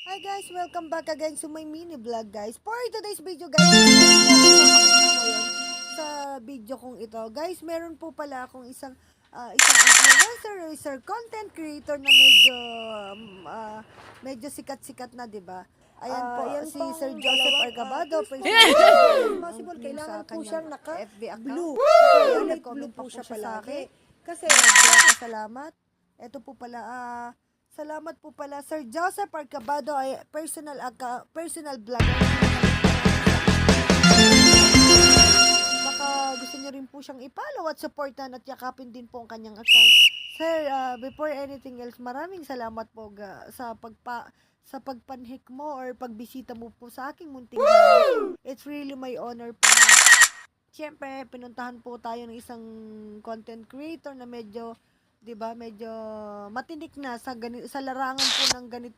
Hi guys, welcome back again to my mini vlog guys. For today's video guys, sa video kong ito, guys, meron po pala akong isang influencer, content creator na medyo sikat-sikat na, 'di ba? Ayan po, si Sir Joseph Arcabado, Possible, kailangan po siyang FB account. blue. Kaya Light nag-comment blue po siya sa palagi. akin. Kasi, Salamat. Ito po pala, salamat po pala Sir Joseph Arcabado ay personal vlogger. Baka gusto niyo rin po siyang i-follow at supportan at yakapin din po ang kanyang account. Sir, before anything else, maraming salamat po sa pagpanhik mo or pagbisita mo po sa aking munting bahay. It's really my honor po. Siyempre, pinuntahan po tayo ng isang content creator na medyo, 'di ba, medyo matinik na sa larangan po ng ganitong